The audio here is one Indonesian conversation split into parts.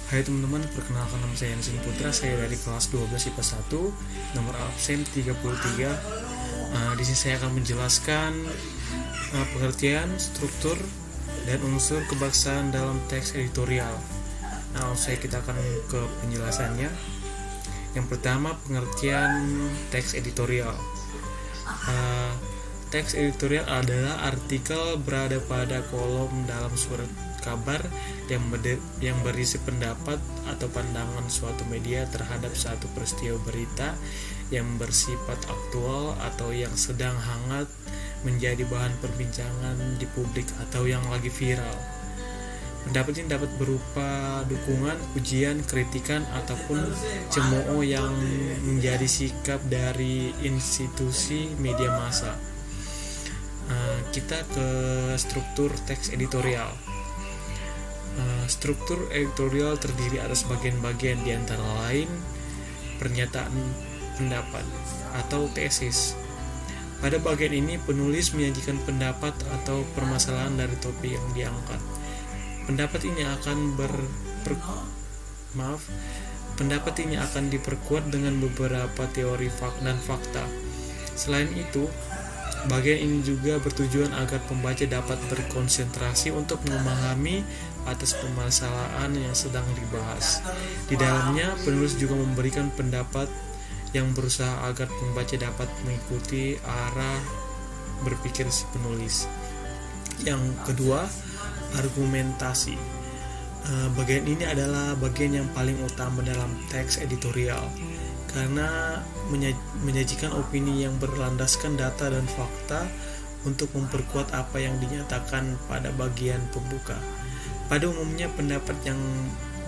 Hai teman-teman, perkenalkan nama saya Yansin Putra, saya dari kelas 12 IPA 1, nomor absen 33. Di sini saya akan menjelaskan pengertian, struktur, dan unsur kebangsaan dalam teks editorial. Kita akan ke penjelasannya. Yang pertama, pengertian teks editorial. Teks editorial adalah artikel berada pada kolom dalam surat kabar yang berisi pendapat atau pandangan suatu media terhadap satu peristiwa berita yang bersifat aktual atau yang sedang hangat menjadi bahan perbincangan di publik atau yang lagi viral. Pendapat ini dapat berupa dukungan, pujian, kritikan, ataupun cemooh yang menjadi sikap dari institusi media massa. Kita ke struktur teks editorial. Struktur editorial terdiri atas bagian-bagian, di antara lain pernyataan pendapat atau tesis. Pada bagian ini penulis menyajikan pendapat atau permasalahan dari topik yang diangkat. Pendapat ini akan diperkuat dengan beberapa teori dan fakta. Selain itu, bagian ini juga bertujuan agar pembaca dapat berkonsentrasi untuk memahami atas permasalahan yang sedang dibahas. Di dalamnya, penulis juga memberikan pendapat yang berusaha agar pembaca dapat mengikuti arah berpikir si penulis. Yang kedua, argumentasi. Bagian ini adalah bagian yang paling utama dalam teks editorial karena menyajikan opini yang berlandaskan data dan fakta untuk memperkuat apa yang dinyatakan pada bagian pembuka. Pada umumnya pendapat yang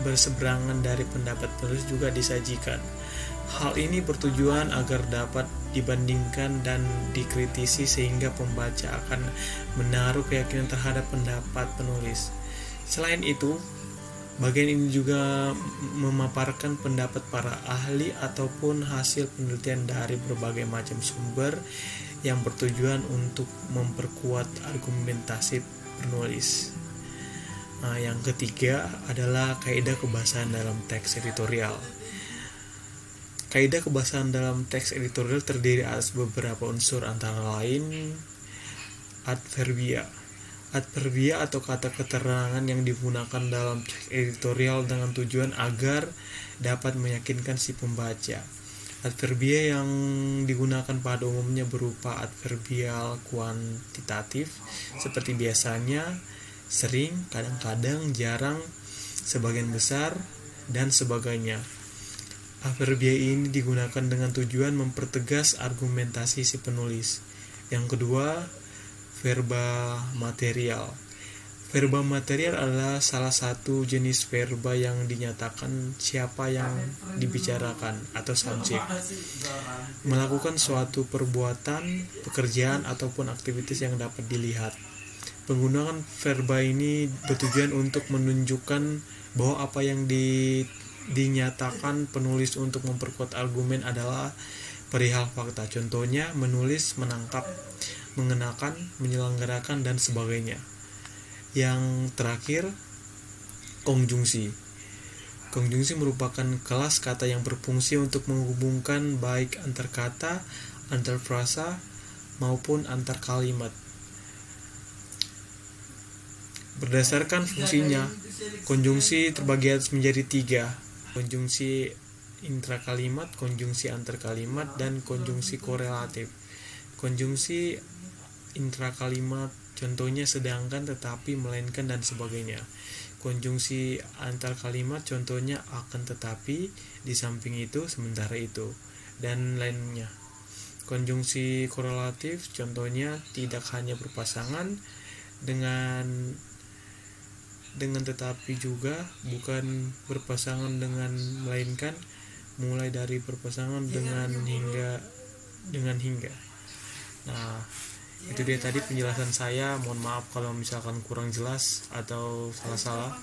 berseberangan dari pendapat penulis juga disajikan. Hal ini bertujuan agar dapat dibandingkan dan dikritisi sehingga pembaca akan menaruh keyakinan terhadap pendapat penulis. Selain itu, bagian ini juga memaparkan pendapat para ahli ataupun hasil penelitian dari berbagai macam sumber yang bertujuan untuk memperkuat argumentasi penulis. Yang ketiga adalah kaidah kebahasaan dalam teks editorial. Kaidah kebahasaan dalam teks editorial terdiri atas beberapa unsur, antara lain adverbia. Adverbia atau kata keterangan yang digunakan dalam teks editorial dengan tujuan agar dapat meyakinkan si pembaca. Adverbia yang digunakan pada umumnya berupa adverbial kuantitatif seperti biasanya, sering, kadang-kadang, jarang, sebagian besar, dan sebagainya. Adverbia ini digunakan dengan tujuan mempertegas argumentasi si penulis. Yang kedua, verba material. Verba material adalah salah satu jenis verba yang dinyatakan siapa yang dibicarakan atau subjek melakukan suatu perbuatan, pekerjaan, ataupun aktivitas yang dapat dilihat. Penggunaan verba ini bertujuan untuk menunjukkan bahwa apa yang dinyatakan penulis untuk memperkuat argumen adalah perihal fakta. Contohnya menulis, menangkap, mengenakan, menyelenggarakan, dan sebagainya. Yang terakhir, konjungsi. Konjungsi merupakan kelas kata yang berfungsi untuk menghubungkan baik antar kata, antar frasa, maupun antar kalimat. Berdasarkan fungsinya, konjungsi terbagi menjadi 3: konjungsi intrakalimat, konjungsi antarkalimat, dan konjungsi korelatif. Konjungsi intrakalimat contohnya sedangkan, tetapi, melainkan, dan sebagainya. Konjungsi antarkalimat contohnya akan, tetapi, di samping itu, sementara itu, dan lainnya. Konjungsi korelatif contohnya tidak hanya berpasangan dengan tetapi juga, bukan berpasangan dengan, melainkan, mulai dari berpasangan dengan hingga. Itu dia tadi penjelasan saya. Mohon maaf kalau misalkan kurang jelas atau salah-salah.